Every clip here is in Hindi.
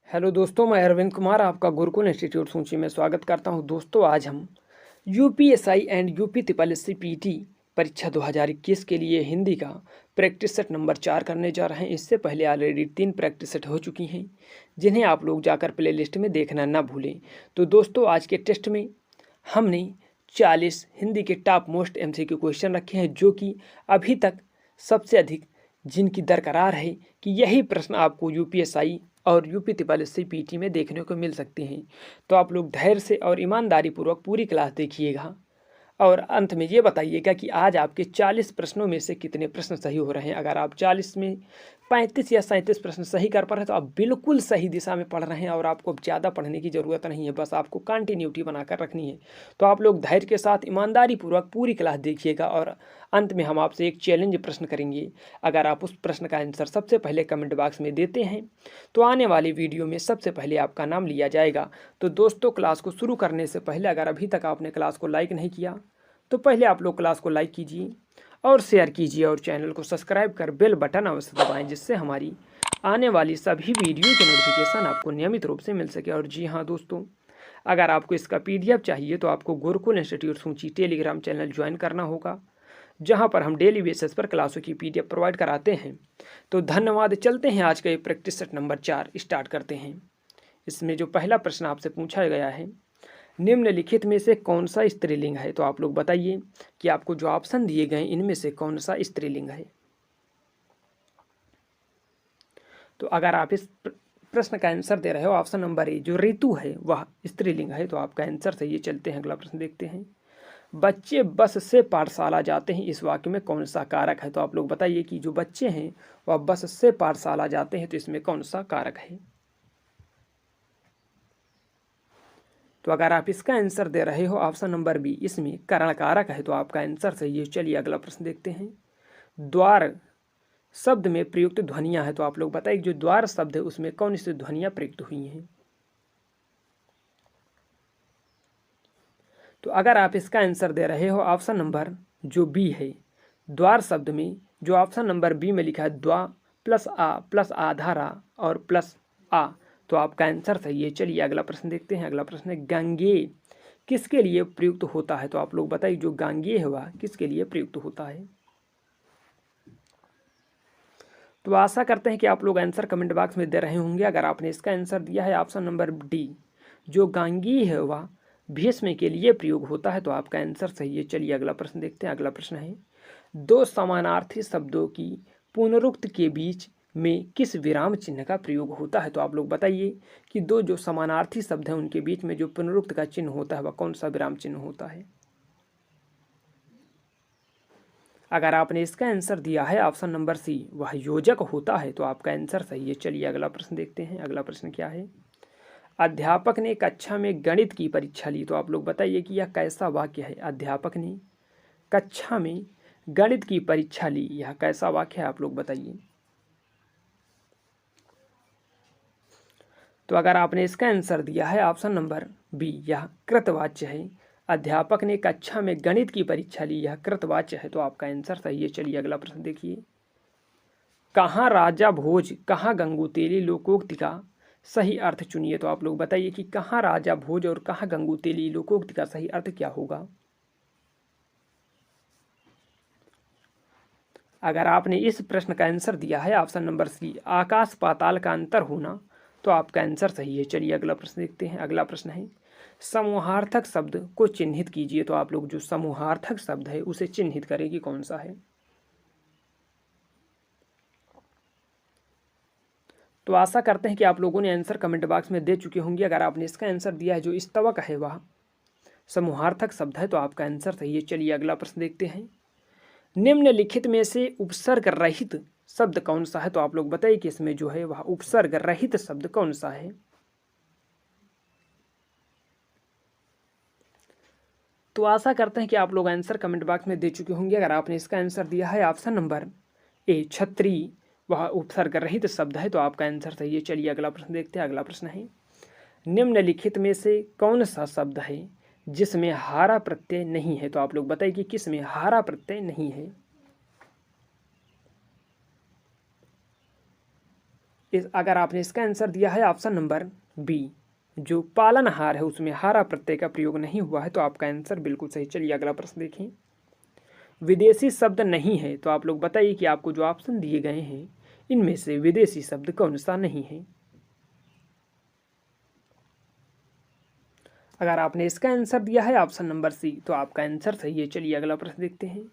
हेलो दोस्तों, मैं अरविंद कुमार आपका गुरुकुल इंस्टीट्यूट सूंची में स्वागत करता हूं। दोस्तों, आज हम UPSI and UP triple S C PT परीक्षा 2021 के लिए हिंदी का प्रैक्टिस सेट नंबर 4 करने जा रहे हैं। इससे पहले ऑलरेडी 3 प्रैक्टिस सेट हो चुकी हैं, जिन्हें आप लोग जाकर प्ले लिस्ट में देखना ना भूलें। तो दोस्तों, आज के टेस्ट में हमने 40 हिंदी के टॉप मोस्ट एमसीक्यू क्वेश्चन रखे हैं, जो कि अभी तक सबसे अधिक जिनकी दरकरार है कि यही प्रश्न आपको यूपीएसआई और UP triple S C PT में देखने को मिल सकते हैं। तो आप लोग धैर्य से और ईमानदारी पूर्वक पूरी क्लास देखिएगा और अंत में ये बताइएगा कि आज आपके 40 प्रश्नों में से कितने प्रश्न सही हो रहे हैं। अगर आप 40 में 35 या 37 प्रश्न सही कर पा रहे हैं तो आप बिल्कुल सही दिशा में पढ़ रहे हैं और आपको ज़्यादा पढ़ने की ज़रूरत नहीं है, बस आपको कंटिन्यूटी बनाकर रखनी है। तो आप लोग धैर्य के साथ ईमानदारी पूर्वक पूरी क्लास देखिएगा और अंत में हम आपसे एक चैलेंज प्रश्न करेंगे। अगर आप उस प्रश्न का आंसर सबसे पहले कमेंट बॉक्स में देते हैं तो आने वाली वीडियो में सबसे पहले आपका नाम लिया जाएगा। तो दोस्तों, क्लास को शुरू करने से पहले अगर अभी तक आपने क्लास को लाइक नहीं किया तो पहले आप लोग क्लास को लाइक कीजिए और शेयर कीजिए और चैनल को सब्सक्राइब कर बेल बटन अवश्य दबाएं, जिससे हमारी आने वाली सभी वीडियो के नोटिफिकेशन आपको नियमित रूप से मिल सके। और जी हाँ दोस्तों, अगर आपको इसका पीडीएफ चाहिए तो आपको गुरुकुल इंस्टीट्यूट सूंची टेलीग्राम चैनल ज्वाइन करना होगा, जहां पर हम डेली बेसिस पर क्लासों की पीडीएफ प्रोवाइड कराते हैं। तो धन्यवाद। चलते हैं आज का ये प्रैक्टिस सेट नंबर 4 स्टार्ट करते हैं। इसमें जो पहला प्रश्न आपसे पूछा गया है, निम्नलिखित में से कौन सा स्त्रीलिंग है। तो आप लोग बताइए कि आपको जो ऑप्शन दिए गए इनमें से कौन सा स्त्रीलिंग है। तो अगर आप इस प्रश्न का आंसर दे रहे हो ऑप्शन नंबर ए, जो ऋतु है वह स्त्रीलिंग है, तो आपका आंसर सही है। चलते हैं अगला प्रश्न देखते हैं। बच्चे बस से पाठशाला जाते हैं, इस वाक्य में कौन सा कारक है। तो आप लोग बताइए कि जो बच्चे हैं वह बस से पाठशाला जाते हैं, तो इसमें कौन सा कारक है। तो अगर आप इसका आंसर दे रहे हो ऑप्शन नंबर बी, इसमें करण कारक है, तो आपका आंसर सही है। चलिए अगला प्रश्न देखते हैं। द्वार शब्द में प्रयुक्त ध्वनियां हैं, तो आप लोग बताइए जो द्वार शब्द है उसमें कौन सी ध्वनियां प्रयुक्त हुई हैं। तो अगर आप इसका आंसर दे रहे हो ऑप्शन नंबर जो बी है, द्वार शब्द में जो ऑप्शन नंबर बी में लिखा है द्वा प्लस आधारा और प्लस आ, तो आपका आंसर सही है। चलिए अगला प्रश्न देखते हैं। अगला प्रश्न है गांगेय किसके लिए प्रयुक्त होता है। तो आप लोग बताइए जो गांगेय है वह किसके लिए प्रयुक्त होता है। तो आशा करते हैं कि आप लोग आंसर कमेंट बॉक्स में दे रहे होंगे। अगर आपने इसका आंसर दिया है ऑप्शन नंबर डी, जो गांगेय है वह भीष्म के लिए प्रयोग होता है, तो आपका आंसर सही है। चलिए अगला प्रश्न देखते हैं। अगला प्रश्न है दो समानार्थी शब्दों की पुनरुक्त के बीच में किस विराम चिन्ह का प्रयोग होता है। तो आप लोग बताइए कि दो जो समानार्थी शब्द हैं उनके बीच में जो पुनरुक्त का चिन्ह होता है वह कौन सा विराम चिन्ह होता है। अगर आपने इसका आंसर दिया है ऑप्शन नंबर सी, वह योजक होता है, तो आपका आंसर सही है। चलिए अगला प्रश्न देखते हैं। अगला प्रश्न क्या है। अध्यापक ने कक्षा में गणित की परीक्षा ली, तो आप लोग बताइए कि यह कैसा वाक्य है। अध्यापक ने कक्षा में गणित की परीक्षा ली, यह कैसा वाक्य है, आप लोग बताइए। तो अगर आपने इसका आंसर दिया है ऑप्शन नंबर बी, यह कृतवाच्य है। अध्यापक ने कक्षा में गणित की परीक्षा ली, यह कृतवाच्य है, तो आपका आंसर सही है। चलिए अगला प्रश्न देखिए। कहाँ राजा भोज कहाँ गंगूतेली लोकोक्ति का सही अर्थ चुनिए। तो आप लोग बताइए कि कहाँ राजा भोज और कहाँ गंगूतेली लोकोक्ति का सही अर्थ क्या होगा। अगर आपने इस प्रश्न का आंसर दिया है ऑप्शन नंबर सी, आकाश पाताल का अंतर होना, तो आपका आंसर सही है। चलिए अगला प्रश्न देखते हैं। अगला प्रश्न है समूहार्थक शब्द को चिन्हित कीजिए। तो आप लोग जो समूहार्थक शब्द है उसे चिन्हित करें कि कौन सा है। तो आशा करते हैं कि आप लोगों ने आंसर कमेंट बॉक्स में दे चुके होंगे। अगर आपने इसका आंसर दिया है जो स्तवक है वह समूहार्थक शब्द है, तो आपका आंसर सही है। चलिए अगला प्रश्न देखते हैं। निम्नलिखित में से उपसर्ग रहित शब्द कौन सा है। तो आप लोग बताइए कि इसमें जो है वह उपसर्ग रहित शब्द कौन सा है। तो आशा करते हैं कि आप लोग आंसर कमेंट बॉक्स में दे चुके होंगे। अगर आपने इसका आंसर दिया है ऑप्शन नंबर ए, छत्री, वह उपसर्ग रहित शब्द है, तो आपका आंसर सही है। चलिए अगला प्रश्न देखते हैं। अगला प्रश्न है निम्नलिखित में से कौन सा शब्द है जिसमें हारा प्रत्यय नहीं है। तो आप लोग बताइए कि किसमें हारा प्रत्यय नहीं है। अगर आपने इसका आंसर दिया है ऑप्शन नंबर बी, जो पालनहार है उसमें हारा प्रत्यय का प्रयोग नहीं हुआ है, तो आपका आंसर बिल्कुल सही। चलिए अगला प्रश्न देखें। विदेशी शब्द नहीं है, तो आप लोग बताइए कि आपको जो ऑप्शन दिए गए हैं इनमें से विदेशी शब्द कौन सा नहीं है। अगर आपने इसका आंसर दिया है ऑप्शन नंबर सी, तो आपका आंसर सही है। चलिए अगला प्रश्न देखते हैं।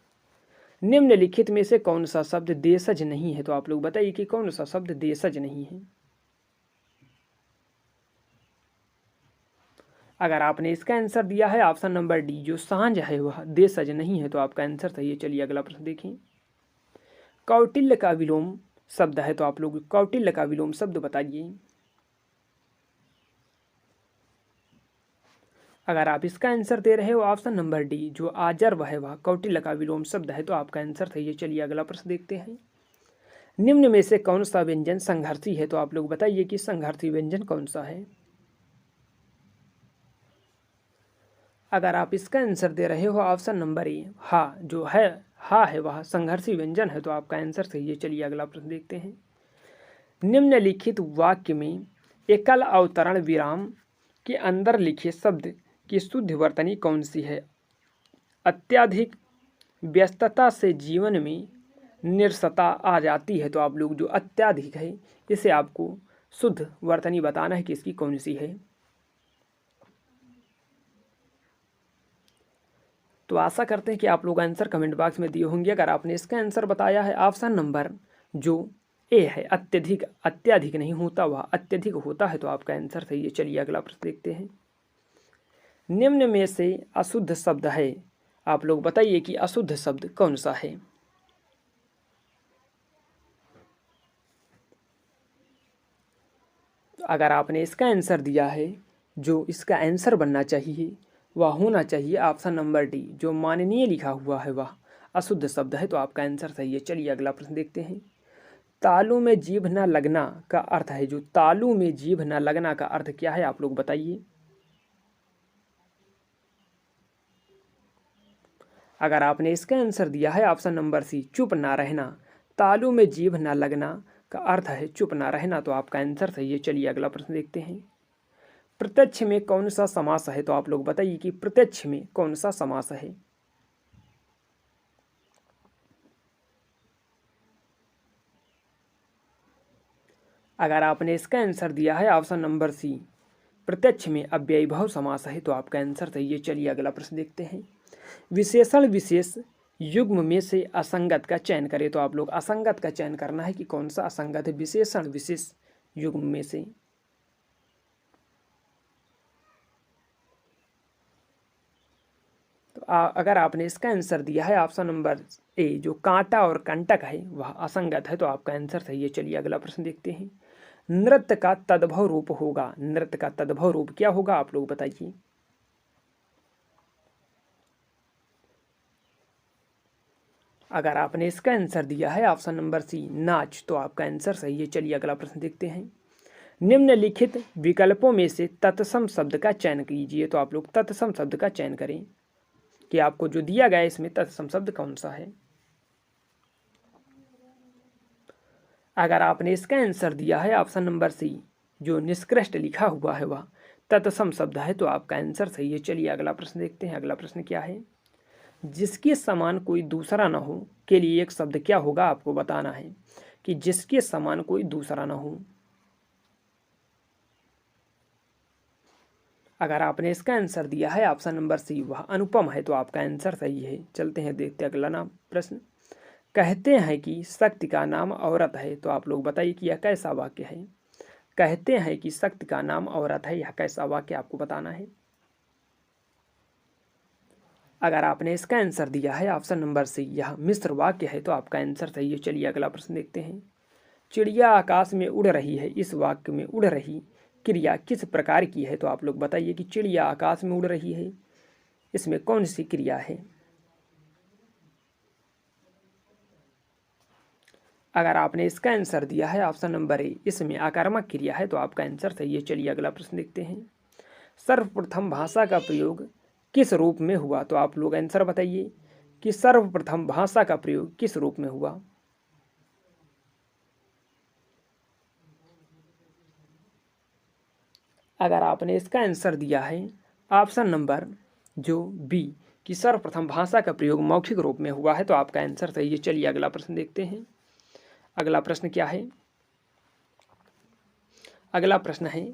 निम्नलिखित में से कौन सा शब्द देशज नहीं है, तो आप लोग बताइए कि कौन सा शब्द देशज नहीं है। अगर आपने इसका आंसर दिया है ऑप्शन नंबर डी, जो सांझ है वह देशज नहीं है, तो आपका आंसर सही है। चलिए अगला प्रश्न देखें। कौटिल्य का विलोम शब्द है, तो आप लोग कौटिल्य का विलोम शब्द बताइए। अगर आप इसका आंसर दे रहे हो ऑप्शन नंबर डी, जो आजर्व है वह कौटिल्य का विलोम शब्द है, तो आपका आंसर सही है। चलिए अगला प्रश्न देखते हैं। निम्न में से कौन सा व्यंजन संघर्षी है, तो आप लोग बताइए कि संघर्षी व्यंजन कौन सा है। अगर आप इसका आंसर दे रहे हो ऑप्शन नंबर ए, हा, जो है हा है वह संघर्षी व्यंजन है, तो आपका आंसर सही है। चलिए अगला प्रश्न देखते हैं। निम्नलिखित वाक्य में एकल अवतरण विराम के अंदर लिखे शब्द की शुद्ध वर्तनी कौन सी है। अत्यधिक व्यस्तता से जीवन में निरसता आ जाती है, तो आप लोग जो अत्यधिक है इसे आपको शुद्ध वर्तनी बताना है कि इसकी कौन सी है। तो आशा करते हैं कि आप लोग आंसर कमेंट बॉक्स में दिए होंगे। अगर आपने इसका आंसर बताया है ऑप्शन नंबर जो ए है, अत्यधिक, अत्यधिक नहीं होता वह अत्यधिक होता है, तो आपका आंसर सही है। चलिए अगला प्रश्न देखते हैं। निम्न में से अशुद्ध शब्द है, आप लोग बताइए कि अशुद्ध शब्द कौन सा है। अगर आपने इसका आंसर दिया है, जो इसका आंसर बनना चाहिए वह होना चाहिए ऑप्शन नंबर डी, जो माननीय लिखा हुआ है वह अशुद्ध शब्द है, तो आपका आंसर सही है। चलिए अगला प्रश्न देखते हैं। तालू में जीभ न लगना का अर्थ है, जो तालू में जीभ न लगना का अर्थ क्या है, आप लोग बताइए। अगर आपने इसका आंसर दिया है ऑप्शन नंबर सी, चुप ना रहना, तालू में जीभ न लगना का अर्थ है चुप ना रहना, तो आपका आंसर सही है। चलिए अगला प्रश्न देखते हैं। प्रत्यक्ष में कौन सा समास है, तो आप लोग बताइए कि प्रत्यक्ष में कौन सा समास है। अगर आपने इसका आंसर दिया है ऑप्शन नंबर सी, प्रत्यक्ष में अव्ययीभाव समास है, तो आपका आंसर सही है। चलिए अगला प्रश्न देखते हैं। विशेषण विशेष युग्म में से असंगत का चयन करें, तो आप लोग असंगत का चयन करना है कि कौन सा असंगत है विशेषण विशेष युग्म में से। तो अगर आपने इसका आंसर दिया है ऑप्शन नंबर ए, जो कांटा और कंटक है वह असंगत है, तो आपका आंसर सही है। चलिए अगला प्रश्न देखते हैं। नृत्य का तद्भव रूप होगा, नृत्य का तद्भव रूप क्या होगा, आप लोग बताइए। अगर आपने इसका आंसर दिया है ऑप्शन नंबर सी, नाच, तो आपका आंसर सही है। चलिए अगला प्रश्न देखते हैं। निम्नलिखित विकल्पों में से तत्सम शब्द का चयन कीजिए, तो आप लोग तत्सम शब्द का चयन करें कि आपको जो दिया गया है इसमें तत्सम शब्द कौन सा है। अगर आपने इसका आंसर दिया है ऑप्शन नंबर सी, जो निष्कृष्ट लिखा हुआ है वह तत्सम शब्द है, तो आपका आंसर सही है। चलिए अगला प्रश्न देखते हैं। अगला प्रश्न क्या है। जिसके समान कोई दूसरा न हो के लिए एक शब्द क्या होगा, आपको बताना है कि जिसके समान कोई दूसरा न हो। अगर आपने इसका आंसर दिया है ऑप्शन नंबर सी, वह अनुपम है, तो आपका आंसर सही है। चलते हैं देखते अगला नाम प्रश्न। कहते हैं कि शक्ति का नाम औरत है, तो आप लोग बताइए कि यह कैसा वाक्य है। कहते हैं कि शक्ति का नाम औरत है, यह कैसा वाक्य आपको बताना है। अगर आपने इसका आंसर दिया है ऑप्शन नंबर सी, यह मिश्र वाक्य है, तो आपका आंसर सही है। चलिए अगला प्रश्न देखते हैं। चिड़िया आकाश में उड़ रही है, इस वाक्य में उड़ रही क्रिया किस प्रकार की है, तो आप लोग बताइए कि चिड़िया आकाश में उड़ रही है, इसमें कौन सी क्रिया है। अगर आपने इसका आंसर दिया है ऑप्शन नंबर ए, इसमें आक्रामक क्रिया है, तो आपका आंसर सही है। चलिए अगला प्रश्न देखते हैं। सर्वप्रथम भाषा का प्रयोग किस रूप में हुआ, तो आप लोग आंसर बताइए कि सर्वप्रथम भाषा का प्रयोग किस रूप में हुआ। अगर आपने इसका आंसर दिया है ऑप्शन नंबर जो बी कि सर्वप्रथम भाषा का प्रयोग मौखिक रूप में हुआ है तो आपका आंसर सही है। चलिए अगला प्रश्न देखते हैं। अगला प्रश्न क्या है? अगला प्रश्न है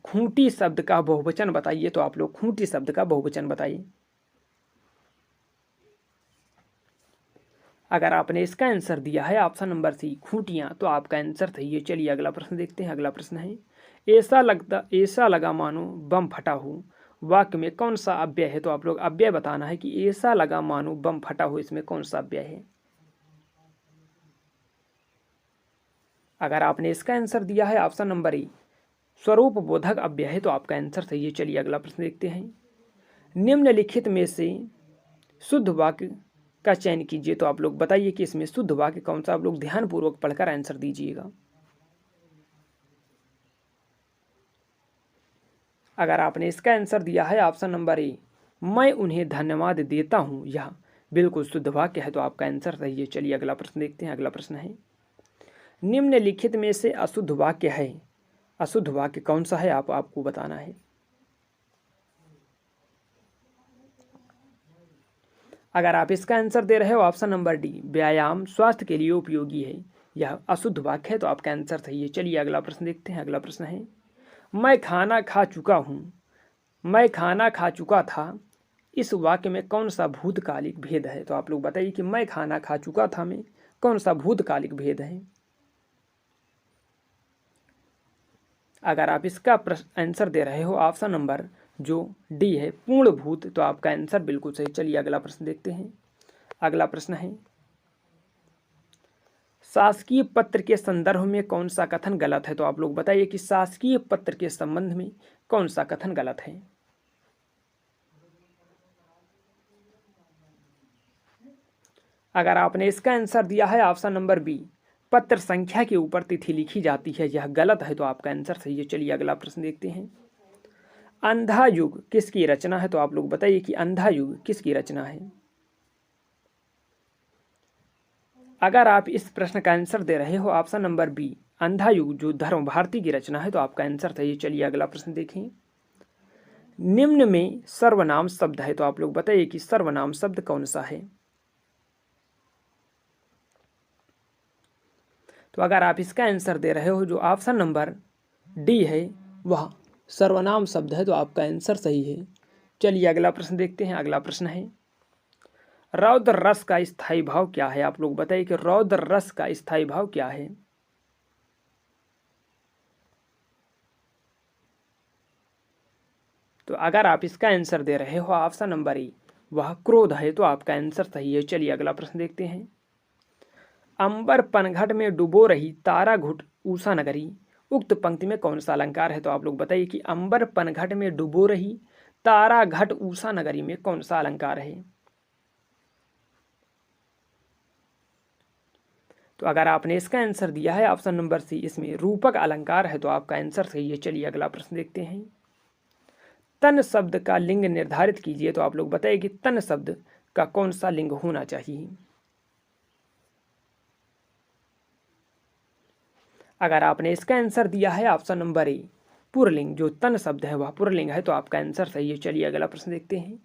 खूंटी शब्द का बहुवचन बताइए। तो आप लोग खूंटी शब्द का बहुवचन बताइए। अगर आपने इसका आंसर दिया है ऑप्शन नंबर सी खूंटियां तो आपका आंसर सही है। चलिए अगला प्रश्न देखते हैं। अगला प्रश्न है ऐसा लगा मानो बम फटा हो वाक्य में कौन सा अव्यय है? तो आप लोग अव्यय बताना है कि ऐसा लगा मानो बम फटा हो, इसमें कौन सा अव्यय है? अगर आपने इसका आंसर दिया है ऑप्शन नंबर ए स्वरूप बोधक अव्यय है तो आपका आंसर सही है। चलिए अगला प्रश्न देखते हैं। निम्नलिखित में से शुद्ध वाक्य का चयन कीजिए। तो आप लोग बताइए कि इसमें शुद्ध वाक्य कौन सा? आप लोग ध्यानपूर्वक पढ़कर आंसर दीजिएगा। अगर आपने इसका आंसर दिया है ऑप्शन नंबर ए मैं उन्हें धन्यवाद देता हूं, यह बिल्कुल शुद्ध वाक्य है तो आपका आंसर सही है। चलिए अगला प्रश्न देखते हैं। अगला प्रश्न है निम्नलिखित में से अशुद्ध वाक्य है, अशुद्ध वाक्य कौन सा है? आपको बताना है। अगर आप इसका आंसर दे रहे हो ऑप्शन नंबर डी व्यायाम स्वास्थ्य के लिए उपयोगी है, यह अशुद्ध वाक्य है तो आपका आंसर सही है। चलिए अगला प्रश्न देखते हैं। अगला प्रश्न है मैं खाना खा चुका हूँ, मैं खाना खा चुका था, इस वाक्य में कौन सा भूतकालिक भेद है? तो आप लोग बताइए कि मैं खाना खा चुका था में कौन सा भूतकालिक भेद है? अगर आप इसका आंसर दे रहे हो ऑप्शन नंबर जो डी है पूर्ण भूत तो आपका आंसर बिल्कुल सही। चलिए अगला प्रश्न देखते हैं। अगला प्रश्न है शासकीय पत्र के संदर्भ में कौन सा कथन गलत है? तो आप लोग बताइए कि शासकीय पत्र के संबंध में कौन सा कथन गलत है? अगर आपने इसका आंसर दिया है ऑप्शन नंबर बी पत्र संख्या के ऊपर तिथि लिखी जाती है, यह गलत है तो आपका आंसर सही है। चलिए अगला प्रश्न देखते हैं। अंधा युग किसकी रचना है? तो आप लोग बताइए कि अंधा युग किसकी रचना है? अगर आप इस प्रश्न का आंसर दे रहे हो ऑप्शन नंबर बी अंधा युग जो धर्म भारती की रचना है तो आपका आंसर सही है। चलिए अगला प्रश्न देखें। निम्न में सर्वनाम शब्द है तो आप लोग बताइए कि सर्वनाम शब्द कौन सा है? तो अगर आप इसका आंसर दे रहे हो जो ऑप्शन नंबर डी है वह सर्वनाम शब्द है तो आपका आंसर सही है। चलिए अगला प्रश्न देखते हैं। अगला प्रश्न है रौद्र रस का स्थायी भाव क्या है? आप लोग बताइए कि रौद्र रस का स्थायी भाव क्या है? तो अगर आप इसका आंसर दे रहे हो ऑप्शन नंबर ए वह क्रोध है तो आपका आंसर सही है। चलिए अगला प्रश्न देखते हैं। अंबर पनघट में डुबो रही तारा घुट ऊषा नगरी, उक्त पंक्ति में कौन सा अलंकार है? तो आप लोग बताइए कि अंबर पनघट में डुबो रही तारा घट ऊषा नगरी में कौन सा अलंकार है? तो अगर आपने इसका आंसर दिया है ऑप्शन नंबर सी इसमें रूपक अलंकार है तो आपका आंसर सही है। चलिए अगला प्रश्न देखते हैं। तन शब्द का लिंग निर्धारित कीजिए। तो आप लोग बताइए कि तन शब्द का कौन सा लिंग होना चाहिए? अगर आपने इसका आंसर दिया है ऑप्शन नंबर ए पुरलिंग जो तन शब्द है वह पुरलिंग है तो आपका आंसर सही है। चलिए अगला प्रश्न देखते हैं।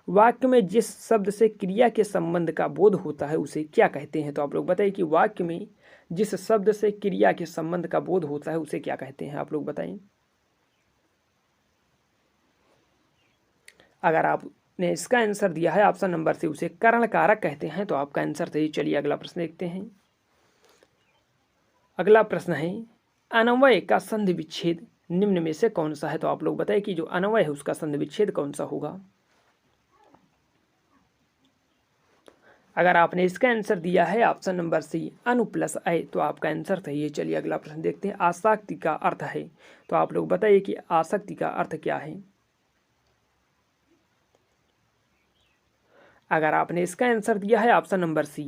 वाक्य में जिस शब्द से क्रिया के संबंध का बोध होता है उसे क्या कहते हैं? तो आप लोग बताइए कि वाक्य में जिस शब्द से क्रिया के संबंध का बोध होता है उसे क्या कहते हैं? आप लोग बताएं। अगर आपने इसका आंसर दिया है ऑप्शन नंबर से उसे करण कारक कहते हैं तो आपका आंसर सही। चलिए अगला प्रश्न देखते हैं। अगला प्रश्न है अन्वय का संधि विच्छेद निम्न में से कौन सा है? तो आप लोग बताइए कि जो अन्वय है उसका संधि विच्छेद कौन सा होगा? अगर आपने इसका आंसर दिया है ऑप्शन नंबर सी अनु प्लस अय तो आपका आंसर सही है। चलिए अगला प्रश्न देखते हैं। आसक्ति का अर्थ है तो आप लोग बताइए कि आसक्ति का अर्थ क्या है? अगर आपने इसका आंसर दिया है ऑप्शन नंबर सी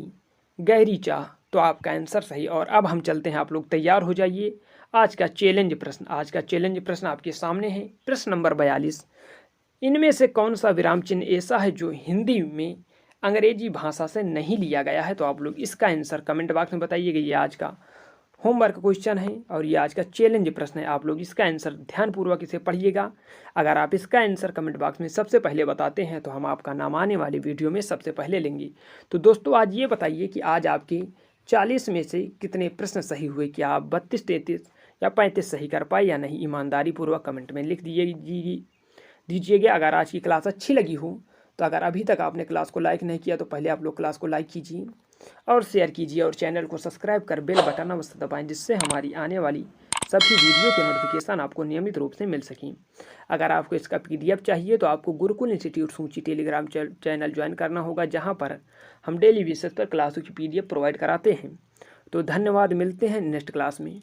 गहरी चाह तो आपका आंसर सही। और अब हम चलते हैं, आप लोग तैयार हो जाइए। आज का चैलेंज प्रश्न, आज का चैलेंज प्रश्न आपके सामने है। प्रश्न नंबर 42 इनमें से कौन सा विराम चिन्ह ऐसा है जो हिंदी में अंग्रेजी भाषा से नहीं लिया गया है? तो आप लोग इसका आंसर कमेंट बॉक्स में बताइएगा। ये आज का होमवर्क क्वेश्चन है और ये आज का चैलेंज प्रश्न है। आप लोग इसका आंसर ध्यानपूर्वक इसे पढ़िएगा। अगर आप इसका आंसर कमेंट बॉक्स में सबसे पहले बताते हैं तो हम आपका नाम आने वाली वीडियो में सबसे पहले लेंगे। तो दोस्तों आज ये बताइए कि आज आपके 40 में से कितने प्रश्न सही हुए? क्या आप 32, 33 या 35 सही कर पाए या नहीं? ईमानदारी पूर्वक कमेंट में लिख दीजिएगा। अगर आज की क्लास अच्छी लगी हो तो अगर अभी तक आपने क्लास को लाइक नहीं किया तो पहले आप लोग क्लास को लाइक कीजिए और शेयर कीजिए और चैनल को सब्सक्राइब कर बेल बटन अवश्य दबाएं, जिससे हमारी आने वाली सभी वीडियो के नोटिफिकेशन आपको नियमित रूप से मिल सकें। अगर आपको इसका PDF चाहिए तो आपको गुरुकुल इंस्टीट्यूट सूंची टेलीग्राम चैनल ज्वाइन करना होगा, जहां पर हम डेली बेसिस पर क्लासों की PDF प्रोवाइड कराते हैं। तो धन्यवाद, मिलते हैं नेक्स्ट क्लास में।